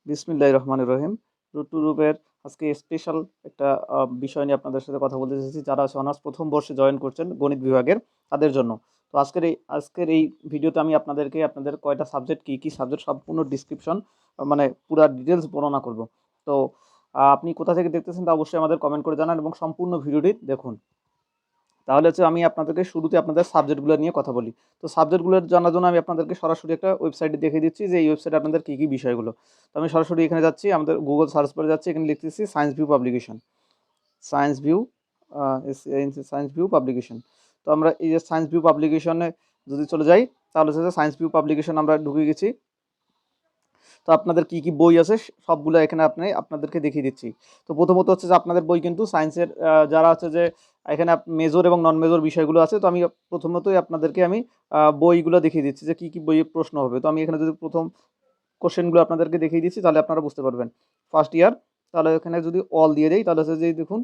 বিসমিল্লাহির রহমানির রহিম। Root two রুবের আজকে স্পেশাল একটা বিষয় নিয়ে আপনাদের সাথে কথা বলতে চাইছি, যারা অনার্স প্রথম বর্ষে জয়েন করছেন গণিত বিভাগের, তাদের জন্য। তো আজকের এই ভিডিওতে আমি আপনাদেরকে আপনাদের কয়টা সাবজেক্ট, কী সাবজেক্ট, সম্পূর্ণ ডিসক্রিপশন, মানে পুরা ডিটেলস বর্ণনা করব। তো আপনি কোথা থেকে দেখতেছেন তা অবশ্যই আমাদের কমেন্ট করে জানান এবং সম্পূর্ণ ভিডিওটি দেখুন। তাহলে হচ্ছে আমি আপনাদেরকে শুরুতে আপনাদের সাবজেক্টগুলো নিয়ে কথা বলি। তো সাবজেক্টগুলো জানার জন্য আমি আপনাদেরকে সরাসরি একটা ওয়েবসাইটে দেখিয়ে দিচ্ছি যে এই ওয়েবসাইটে আপনাদের কী বিষয়গুলো। তো আমি সরাসরি এখানে যাচ্ছি, আমাদের গুগল সার্চ করে যাচ্ছি, এখানে লিখতেছি science view publication. Science view science view publication. তো আমরা এই যে সায়েন্স ভিউ পাবলিকেশনে যদি চলে যাই, তাহলে হচ্ছে সায়েন্স ভিউ পাবলিকেশন আমরা ঢুকে গেছি। তো আপনাদের কী বই আছে সবগুলো এখানে আপনাদেরকে দেখিয়ে দিচ্ছি। তো প্রথমত হচ্ছে যে আপনাদের বই কিন্তু সায়েন্সের যারা হচ্ছে যে এখানে মেজর এবং নন মেজর বিষয়গুলো আছে। তো আমি প্রথমতই আপনাদেরকে আমি বইগুলো দেখিয়ে দিচ্ছি যে কী বইয়ে প্রশ্ন হবে। তো আমি এখানে যদি প্রথম কোশ্চেনগুলো আপনাদেরকে দেখিয়ে দিচ্ছি, তাহলে আপনারা বুঝতে পারবেন। ফার্স্ট ইয়ার, তাহলে এখানে যদি অল দিয়ে দেই, তাহলে হচ্ছে যে দেখুন।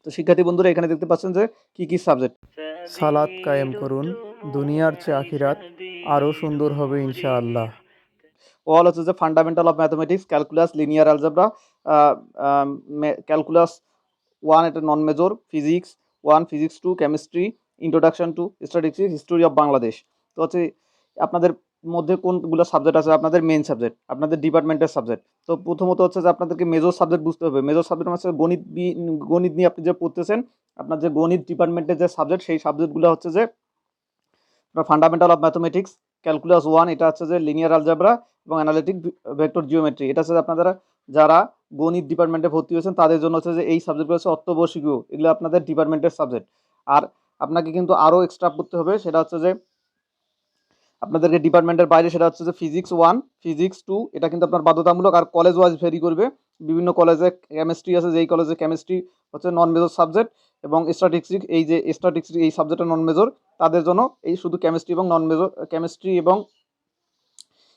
তো শিক্ষার্থী বন্ধুরা এখানে দেখতে পাচ্ছেন যে কী সাবজেক্ট। সালাত কায়েম করুন, দুনিয়ার চেয়ে আখিরাত আরও সুন্দর হবে ইনশাআল্লাহ। অল হচ্ছে যে fundamental of mathematics, calculus, linear algebra, calculus 1 এটা নন major, physics 1, physics 2, chemistry, introduction to statistics, history of Bangladesh. তো হচ্ছে আপনাদের মধ্যে কোনগুলো সাবজেক্ট আছে আপনাদের মেইন সাবজেক্ট, আপনাদের ডিপার্টমেন্টের সাবজেক্ট। তো প্রথমত হচ্ছে যে আপনাদেরকে মেজর সাবজেক্ট বুঝতে হবে। মেজর সাবজেক্ট হচ্ছে গণিত নিয়ে আপনি যে পড়তেছেন, আপনার যে গণিত ডিপার্টমেন্টের যে সাবজেক্ট, সেই সাবজেক্টগুলো হচ্ছে যে ফান্ডামেন্টাল অফ ম্যাথমেটিক্স, ক্যালকুলাস 1 এটা হচ্ছে যে লিনিয়ার অ্যালজেব্রা এবং অ্যানালিটিক ভেক্টর জিওমেট্রি। এটা হচ্ছে যে আপনারা যারা গণিত ডিপার্টমেন্টে ভর্তি হয়েছেন তাদের জন্য হচ্ছে যে এই সাবজেক্টগুলো হচ্ছে অত্যাবশ্যকীয়, এগুলো আপনাদের ডিপার্টমেন্টের সাবজেক্ট। আর আপনাকে কিন্তু আরও এক্সট্রা পড়তে হবে, সেটা হচ্ছে যে আপনাদেরকে ডিপার্টমেন্টের বাইরে, সেটা হচ্ছে যে ফিজিক্স 1, ফিজিক্স 2 এটা কিন্তু আপনার বাধ্যতামূলক। আর কলেজ ওয়াইজ ভেরি করবে, বিভিন্ন কলেজে কেমিস্ট্রি আছে, যেই কলেজে কেমিস্ট্রি হচ্ছে নন মেজর সাবজেক্ট, এবং স্ট্যাটিস্টিক্স এই সাবজেক্টটা নন মেজর, তাদের জন্য এই শুধু কেমিস্ট্রি এবং নন মেজর, কেমিস্ট্রি এবং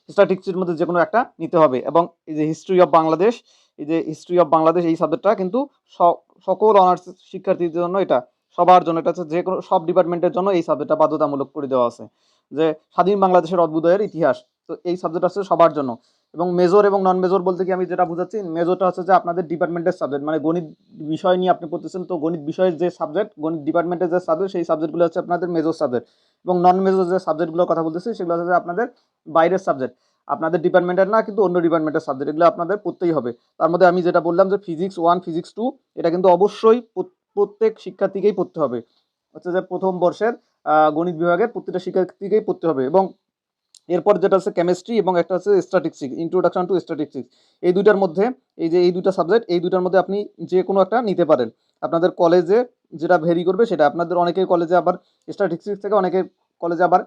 স্ট্যাটিস্টিক্সের মধ্যে যে কোনো একটা নিতে হবে। এবং এই যে হিস্ট্রি অফ বাংলাদেশ, এই সাবজেক্টটা কিন্তু সকল অনার্স শিক্ষার্থীদের জন্য, এটা সবার জন্য, এটা হচ্ছে যে কোনো সব ডিপার্টমেন্টের জন্য এই সাবজেক্টটা বাধ্যতামূলক করে দেওয়া আছে, যে স্বাধীন বাংলাদেশের অভ্যুদয়ের ইতিহাস। তো এই সাবজেক্ট আছে সবার জন্য। এবং মেজর এবং নন মেজর বলতে কি আমি যেটা বুঝাচ্ছি, মেজরটা হচ্ছে যে আপনাদের ডিপার্টমেন্টের সাবজেক্ট, মানে গণিত বিষয় নিয়ে আপনি পড়তেছেন, তো গণিত বিষয়ের যে সাবজেক্ট, গণিত ডিপার্টমেন্টের যে সাবজেক্ট, সেই সাবজেক্টগুলো হচ্ছে আপনাদের মেজর সাবজেক্ট। এবং নন মেজর যে সাবজেক্টগুলোর কথা বলতেছি, সেগুলো হচ্ছে আপনাদের বাইরের সাবজেক্ট, আপনাদের ডিপার্টমেন্টের না, কিন্তু অন্য ডিপার্টমেন্টের সাবজেক্ট, এগুলো আপনাদের পড়তেই হবে। তার মধ্যে আমি যেটা বললাম যে ফিজিক্স 1, ফিজিক্স 2 এটা কিন্তু অবশ্যই প্রত্যেক শিক্ষার্থীকেই পড়তে হবে। হচ্ছে যে প্রথম বর্ষের গণিত বিভাগের প্রত্যেকটা শিক্ষার্থীকেই পড়তে হবে। এবং এরপর যেটা হচ্ছে কেমিস্ট্রি এবং একটা হচ্ছে স্ট্যাটিস্টিক্স, ইন্ট্রোডাকশন টু স্ট্যাটিস্টিক্স। এই দুইটার মধ্যে, এই দুইটা সাবজেক্ট, এই দুইটার মধ্যে আপনি যে কোনো একটা নিতে পারেন। আপনাদের কলেজে যেটা ভেরি করবে সেটা, আপনাদের অনেকের কলেজে আবার স্ট্যাটিস্টিক্স থেকে, অনেকের কলেজে আবার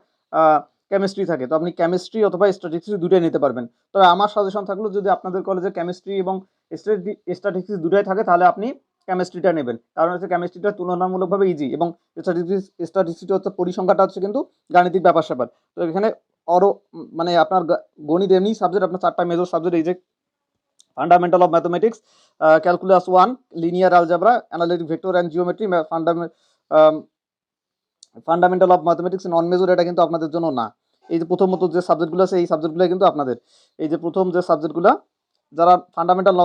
কেমিস্ট্রি থাকে। তো আপনি কেমিস্ট্রি অথবা স্ট্যাটিস্টিক্স দুটোই নিতে পারবেন। তবে আমার সাজেশন থাকলো, যদি আপনাদের কলেজে কেমিস্ট্রি এবং স্ট্যাটিস্টিক্স দুটোই থাকে, তাহলে আপনি কেমিস্ট্রিটা নেবেন। কারণ হচ্ছে কেমিস্ট্রিটা তুলনামূলকভাবে ইজি, এবং স্ট্যাটিস্টিক্সটা হচ্ছে পরিসংখ্যাটা হচ্ছে কিন্তু গাণিতিক ব্যাপার স্যাপার। তো এখানে আরও মানে আপনার গণিত এমনি সাবজেক্ট, আপনার 4টা মেজর সাবজেক্ট, এই যে fundamental of mathematics, calculus 1, linear algebra, analytic vector and geometry, fundamental of mathematics non major, এটা কিন্তু আপনাদের জন্য না। এই যে প্রথমত যে সাবজেক্টগুলো আছে, এই সাবজেক্টগুলো কিন্তু আপনাদের, এই যে প্রথম যে সাবজেক্টগুলো, যারা ফান্ডামেন্টাল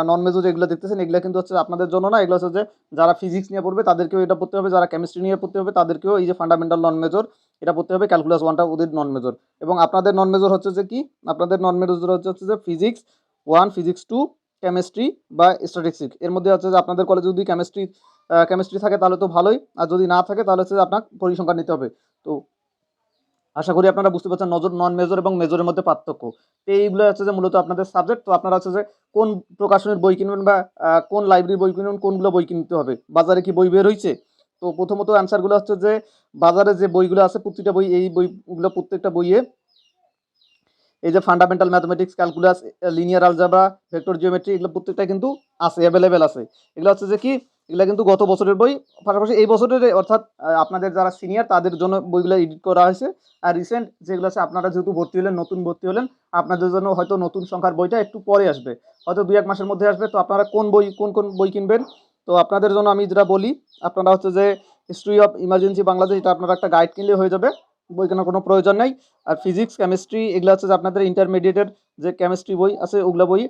নন মেজর এগুলো দেখতেছেন, এগুলো কিন্তু হচ্ছে আপনাদের জন্য না। এগুলো হচ্ছে যে যারা ফিজিক্স নিয়ে পড়বে তাদেরকেও এটা পড়তে হবে, যারা কেমিস্ট্রি নিয়ে পড়তে হবে তাদেরকেও এই যে ফান্ডামেন্টাল নন মেজর এটা পড়তে হবে। ক্যালকুলাস 1টা ওদের নন মেজর। এবং আপনাদের নন মেজর হচ্ছে যে কি, আপনাদের নন মেজর হচ্ছে যে ফিজিক্স 1, ফিজিক্স 2, কেমিস্ট্রি বা স্ট্যাটিস্টিক্স। এর মধ্যে হচ্ছে যে আপনাদের কলেজে যদি কেমিস্ট্রি থাকে তাহলে তো ভালোই, আর যদি না থাকে তাহলে হচ্ছে আপনার পরিসংখ্যান নিতে হবে। তো আশা করি আপনারা বুঝতে পারছেন নন মেজর এবং মেজরের মধ্যে পার্থক্য। তো এইগুলো হচ্ছে যে মূলত আপনাদের সাবজেক্ট। তো আপনারা হচ্ছে যে কোন প্রকাশনের বই কিনবেন, বা কোন লাইব্রেরির বই কিনবেন, কোনগুলো বই কিনতে হবে, বাজারে কি বই বের হয়েছে। তো প্রথমত অ্যান্সারগুলো হচ্ছে যে বাজারে যে বইগুলো আছে, প্রতিটা বই, এই বইগুলো প্রত্যেকটা বইয়ে এই যে fundamental mathematics, calculus, linear algebra, vector geometry, এগুলো প্রত্যেকটা কিন্তু আছে, অ্যাভেলেবেল আছে। এগুলো হচ্ছে যে কি, এগুলো কিন্তু গত বছরের বই, পাশাপাশি এই বছরের, অর্থাৎ আপনাদের যারা সিনিয়র তাদের জন্য বইগুলো এডিট করা হয়েছে। আর রিসেন্ট যেগুলো আছে, আপনারা যেহেতু নতুন ভর্তি হলেন, আপনাদের জন্য হয়তো নতুন সংখ্যার বইটা একটু পরে আসবে, হয়তো 2-1 মাসের মধ্যে আসবে। তো আপনারা কোন বই কিনবেন, তো আপনাদের জন্য আমি যেটা বলি, আপনারা হচ্ছে যে হিস্ট্রি অফ ইমার্জেন্সি বাংলাদেশ, এটা আপনারা একটা গাইড কিনলে হয়ে যাবে, বই কেনার কোনো প্রয়োজন নেই। আর ফিজিক্স, কেমিস্ট্রি এগুলো হচ্ছে যে আপনাদের ইন্টারমিডিয়েটের যে কেমিস্ট্রি বই আছে ওগুলো বই,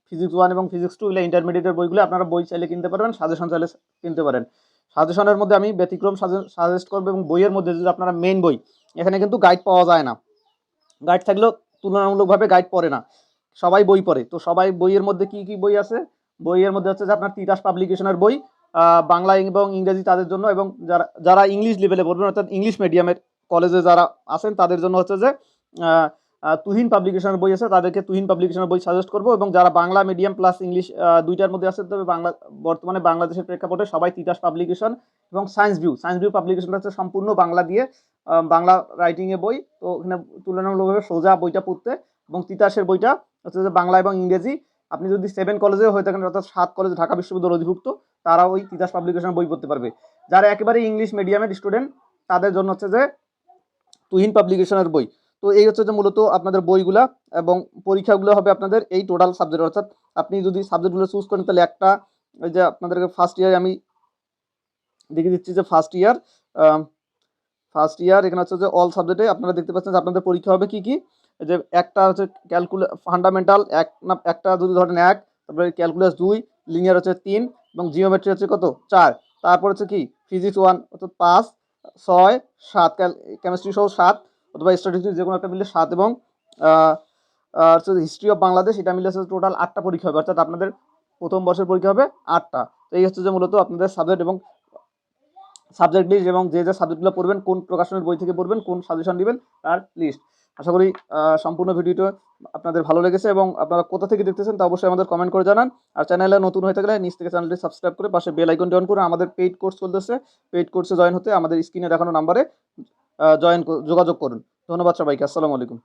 ফিজিক্স 1 এবং ফিজিক্স 2 এগুলো ইন্টারমিডিয়েটের বইগুলো আপনারা বই চাইলে কিনতে পারবেন, সাজেশন চাইলে কিনতে পারেন। সাজেশনের মধ্যে আমি ব্যতিক্রম সাজেস্ট করবো, এবং বইয়ের মধ্যে যদি আপনারা মেইন বই, এখানে কিন্তু গাইড পাওয়া যায় না। গাইড থাকলেও তুলনামূলকভাবে গাইড পড়ে না, সবাই বই পড়ে। তো সবাই বইয়ের মধ্যে কি কি বই আছে, বইয়ের মধ্যে হচ্ছে যে আপনার তিতাস পাবলিকেশনের বই, বাংলা এবং ইংরেজি তাদের জন্য, এবং যারা যারা ইংলিশ লেভেলে পড়বেন অর্থাৎ ইংলিশ মিডিয়ামের কলেজে যারা আছেন তাদের জন্য হচ্ছে যে তুহিন পাবলিকেশনের বই আছে, তাদেরকে তুহিন পাবলিকেশনের বই সাজেস্ট করবো। এবং যারা বাংলা মিডিয়াম প্লাস ইংলিশ দুইটার মধ্যে আছে, তবে বর্তমানে বাংলাদেশের প্রেক্ষাপটে সবাই তিতাস পাবলিকেশন এবং সায়েন্স ভিউ পাবলিকেশনটা হচ্ছে সম্পূর্ণ বাংলা দিয়ে, বাংলা রাইটিংয়ে বই। তো ওখানে তুলনামূলকভাবে সোজা বইটা পড়তে, এবং তিতাসের বইটা হচ্ছে যে বাংলা এবং ইংরেজি। আপনি যদি 7 কলেজেও হয়ে থাকেন, অর্থাৎ 7 কলেজ ঢাকা বিশ্ববিদ্যালয় অধিভুক্ত, তারাও ওই তিতাস পাবলিকেশন বই পড়তে পারবে। যারা একেবারে ইংলিশ মিডিয়ামের স্টুডেন্ট তাদের জন্য হচ্ছে যে তুহিন পাবলিকেশনের বই। তো এই হচ্ছে যে মূলত আপনাদের বইগুলা, এবং পরীক্ষাগুলো হবে আপনাদের এই টোটাল সাবজেক্ট, অর্থাৎ আপনি যদি সাবজেক্টগুলো চুজ করেন তাহলে একটা, ওই যে আপনাদেরকে ফার্স্ট ইয়ারে আমি দেখিয়ে দিচ্ছি যে ফার্স্ট ইয়ার এখানে হচ্ছে যে অল সাবজেক্টে আপনারা দেখতে পাচ্ছেন যে আপনাদের পরীক্ষা হবে কি কি, যে একটা হচ্ছে ফান্ডামেন্টাল একটা যদি ধরেন 1, তারপরে ক্যালকুলাস 2, লিনিয়ার হচ্ছে 3, এবং জিওমেট্রি হচ্ছে কত 4, তারপর হচ্ছে কি ফিজিক্স 1 অর্থাৎ 5, 6, 7, কেমিস্ট্রি সহ 7, অথবা স্ট্যাটিস্টিক্স যে কোনো একটা মিলে 7, এবং হচ্ছে হিস্ট্রি অফ বাংলাদেশ, এটা মিলে হচ্ছে টোটাল 8টা পরীক্ষা হবে, অর্থাৎ আপনাদের প্রথম বর্ষের পরীক্ষা হবে 8টা। তো এই হচ্ছে যে মূলত আপনাদের সাবজেক্ট এবং সাবজেক্ট লিস্ট, এবং যে যে সাবজেক্টগুলো পড়বেন, কোন প্রকাশনের বই থেকে পড়বেন, কোন সাজেশন নেবেন তার লিস্ট। আশা করি সম্পূর্ণ ভিডিওটা আপনাদের ভালো লেগেছে, এবং আপনারা কোথা থেকে দেখতেছেন তা অবশ্যই আমাদের কমেন্ট করে জানান। আর চ্যানেলে নতুন হয়ে থাকলে নিচ থেকে চ্যানেলটি সাবস্ক্রাইব করে পাশে বেল আইকনটি অন করে, আমাদের পেইড কোর্স চলতেছে, পেইড কোর্সে জয়েন হতে আমাদের স্ক্রিনে দেখানো নাম্বারে যোগাযোগ করুন। ধন্যবাদ সবাইকে, আসসালামু আলাইকুম।